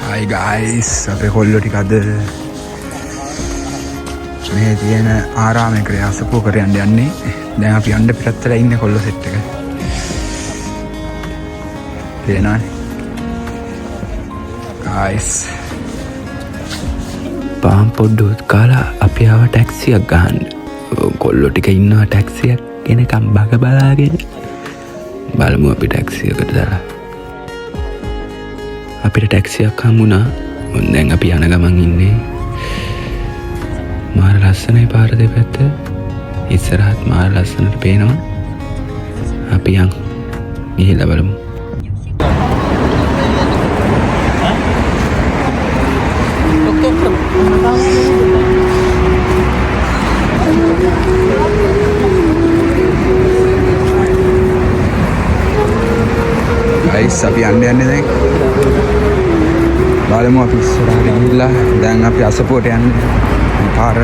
Hi guys, අපේ කොල්ලෝ ටික අද මේ තියෙන ආරාමයකට අසපුව කර යන්නේ. දැන් අපි යන්න පිටත්තට ඉන්නේ කොල්ලෝ සෙට් එක. තේනවනේ. guys. පාම් පොඩ්ඩුත් කාලා අපි ආව ටැක්සියක් ගහන්න. කොල්ලෝ ටික ඉන්නවා ටැක්සියක් එනකම් බග බලාගෙන. බලමු අපි ටැක්සියකට දාලා. අපිට ටැක්සියක් හම්බුණා. දැන් අපි යන ගමන් ඉන්නේ. මාර ලස්සනයි පාර දෙපැත්ත. ඉස්සරහත් මාර ලස්සනට පේනවා. අපි යන් ගිහිල්ලා බලමු. guys, අපි යන්නේ දැන්. බලමු අපි ඉස්සරහට ගිහිල්ලා දැන් අපි අසපුවට යන්නේ. පාර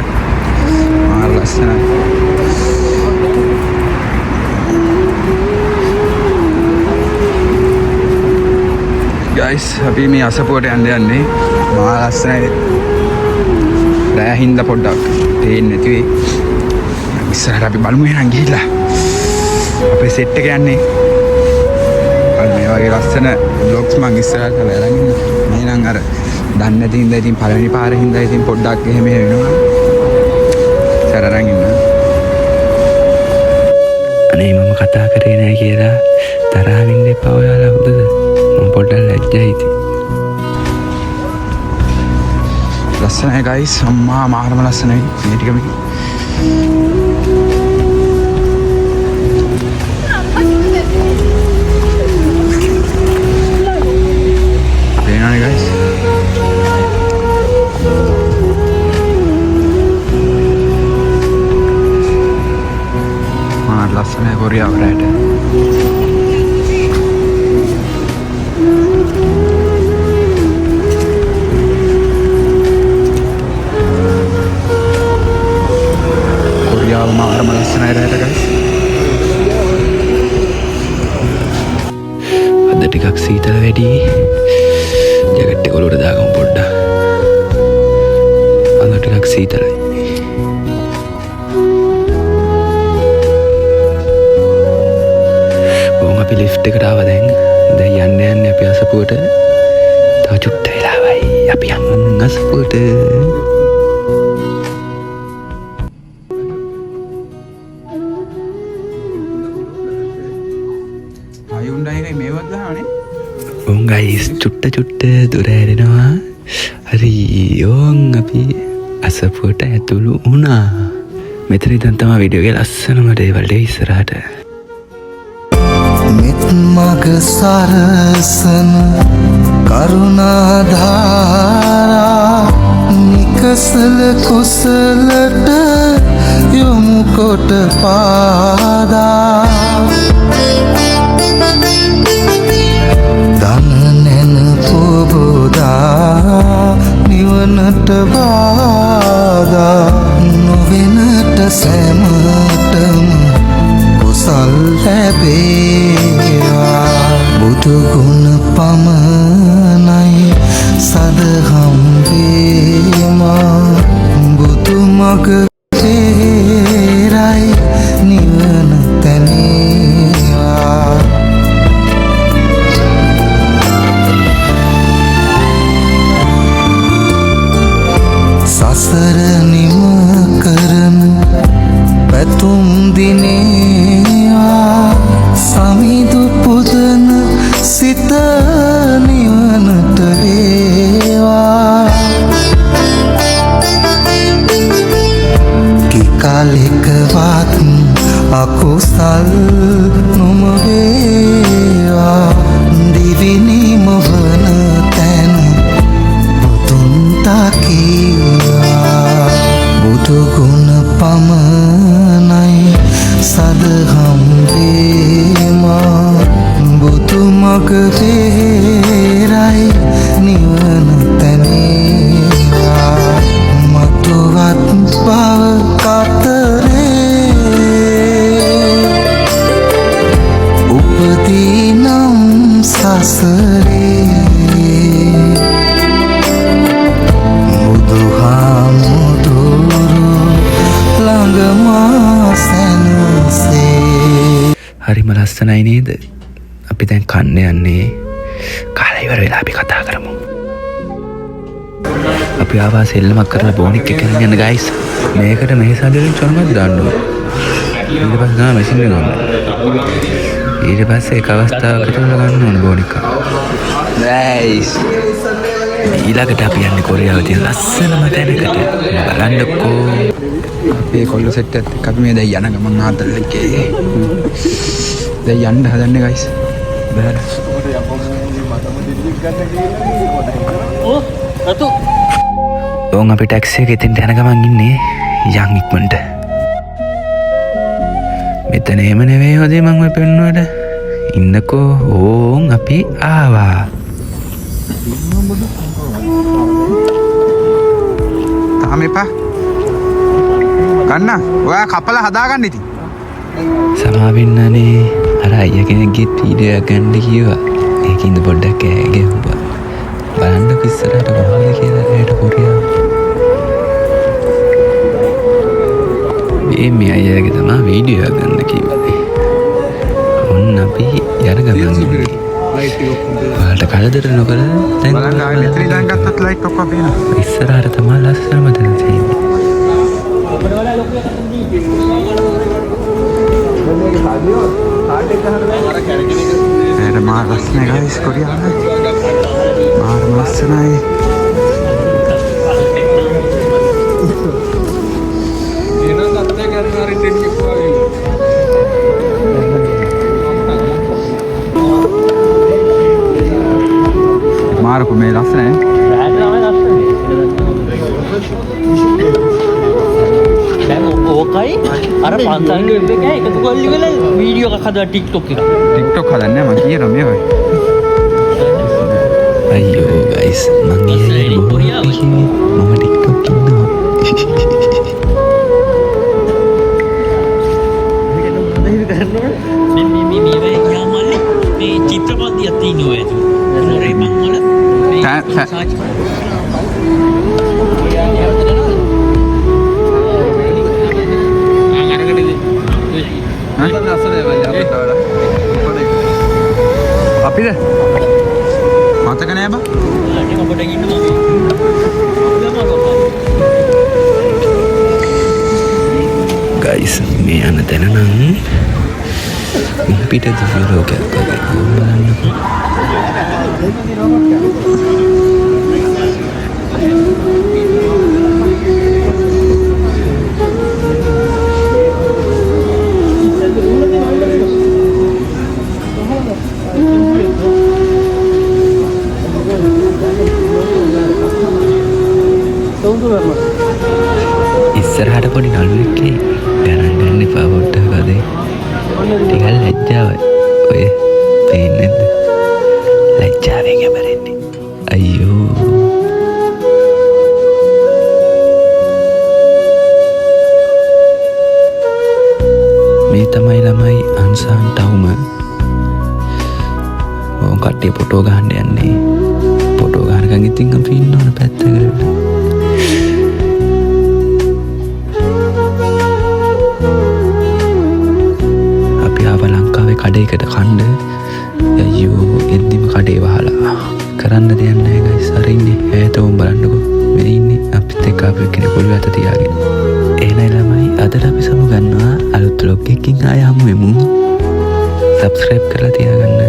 මාර ලස්සනයි. guys, අපි මේ අසපුවට යන්නේ. මාර ලස්සනයි. රෑ හින්දා පොඩ්ඩක් පේන්නේ නැති වෙයි. ඉස්සරහට අපි බලමු එහෙනම් ගිහිල්ලා. අපේ සෙට් එක යන්නේ. මේ වගේ ලස්සන බ්ලොග්ස් මං ඉස්සරහට කරලා අරන් ඉන්නේ. මේ නම් අර දන්නේ නැති හින්දා ඉතින් පළවෙනි පාරේ හින්දා ඉතින් පොඩ්ඩක් එහෙම වෙනවා. සර අරන් ඉන්න. අනේ මම කතා කරේ නෑ කියලා තරහ වෙන්න එපා ඔයාලා හොඳද? මම පොඩ්ඩක් ලැජ්ජයි ඉතින්. ලස්සනයි guys, අම්මා මාරම ලස්සනයි මේ ටික මේ. guys, maar lassen korea bread. korea maar lassen bread guys. අද ටිකක් සීතල වැඩි. ජැකට් එක ඔලුවට දාගමු පොඩ්ඩක්. අද ටිකක් සීතලයි. බොහොම අපි ලිෆ්ට් එකට ආවා දැන්. දැන් යන්න අපි අසපුවට. තව චුට්ට වෙලාවයි. අපි යන්න අසපුවට. අයුන්ඩා එකයි මේවත් දාන්නේ. උන් ගයිස් චුට්ට දුර ඇරෙනවා. හරි ඕන් අපි අසපුවට ඇතුළු වුණා. මෙතන ඉඳන් තමයි වීඩියෝ එකේ ලස්සනම දේවල් ටික ඉස්සරහට. මෙත් මග සරසන කරුණා ධාරා නිකසල කුසලට යොමු කොට පාදා දනනෙන පොබෝදා නිවනට බාදා නොවෙනට සැමටම කුසල් ලැබේවා බුදුගුණ පමණයි සදහම් වේමා බුදුමග තේරයි නිවන තැනේවා සසර නිම කරන පැතුම් දිනේවා සමිදු පුදන සිත නිවනට වේවා කිකාලෙකවත් අකුසල් නොම වේවා දිවිනිම වන තැන බුදුන් දකිවා බුදුගුණ පමණයි සදහම් වේමා බුදුමග තේරයි නිවන තැනේවා මතුවත් බව කතරේ ලස්සනයි නේද? අපි දැන් කන්න යන්නේ. කාලා ඉවර වෙලා අපි කතා කරමු. අපි ආවා සෙල්ලමක් කරලා බෝනික් එක ගෙනියන්න යන්න guys. මේකට මේ සාදරෙන් චොරමක් දාන්න ඕනේ. ඊට පස්සේ ගාන මැෂින් එක ගන්න. ඊට පස්සේ එක අවස්ථාවකට ගන්න ඕනේ බෝනික් එක. guys ඊළඟට අපි යන්නේ කොරියාවේ තියෙන ලස්සනම තැනකට. බලන්නකෝ. අපේ කොල්ල සෙට් එකත් එක්ක අපි මේ දැන් යන ගමන් ආතල් එකේ. දැන් යන්න හදන්නේ guys. බෑ. ඕන් අපි ටැක්සි එකේ ඉතින් යන ගමන් ඉන්නේ යන් ඉක්මනට. මෙතන එහෙම නෙවෙයි හොදේ මම ඔය පෙන්නුවට. ඉන්නකෝ ඕන් අපි ආවා. තාම එපා. ගන්න. ඔයා කපලා හදාගන්න ඉතින්. සමාවෙන්නනේ අර අයියා කෙනෙක්ගේ වීඩියෝ එකක් ගන්න කිව්වා. ඒකින්ද පොඩ්ඩක් ගැහුවා. බලන්නකො ඉස්සරහට කොහොමද කියලා රේට කොරියාව. මේ අයියාගේ තමයි වීඩියෝ එකක් ගන්න කිව්වා. ඔන්න අපි යන ගමන් ඉන්නේ. ඔයාලට කලදර නොකර දැන් බලන්න ආයෙත් එතන ඉඳන් ගත්තත් ලයිට් ඔක්කොම පේනවා. ඉස්සරහට තමයි ලස්සනම තැන තියෙන්නේ. ඒකට මාර ලස්සනයි guys කොරියාවේ. මාර ලස්සනයි. මාරකෝ මේ ලස්සනයි. දැන් ඕකයි අර පන්සල්ගේ වෙබ් එකයි එකතු කරලා ඉවරලා වීඩියෝ එකක් හදලා TikTok එක. TikTok හදන්නේ මම කියනවා මේ වගේ. අයියෝ guys මං ඉන්නේ කොරියාවේ මම TikTok ඉන්නවා. මේ යාමල්ලි මේ චිත්‍රපටියක් තියෙනවා ඒක. නෝරේ මං වල අපිද මතක නෑ බා. අනේ ඔබට ඉන්නවා guys මේ යන තැන නම් පිට දිව්‍ය ලෝකයක් වගේ බලන්නකෝ. ඉස්සරහට පොඩි නළුවෙක් එයි. ගණන් ගන්න එපා පොඩ්ඩක් අදේ. ටිකක් ලැජ්ජාවයි. ඔය පේන්නේ නැද්ද? ලැජ්ජාවෙන් යමරෙන්නේ. අයියෝ. මේ තමයි ළමයි අන්සාන් ටවුම. ඕන් කට්ටිය ෆොටෝ ගහන්න යන්නේ. ෆොටෝ ගහනකන් ඉතින් අපි ඉන්න ඕන පැත්තකට. ලංකාවේ කඩේකට කණ්ඩ යයෝ එද්දිම කඩේ වහලා කරන්න දෙයක් නැහැ guys. අර ඉන්නේ ඈතවම බලන්නකෝ. මේ ඉන්නේ අපිත් එක්ක අපි කෙනෙක් පොළවේ අත තියාගෙන. එහෙනම් ළමයි අදට අපි සමු ගන්නවා අලුත් vlog එකකින් ආය හමු වෙමු. subscribe කරලා තියාගන්න.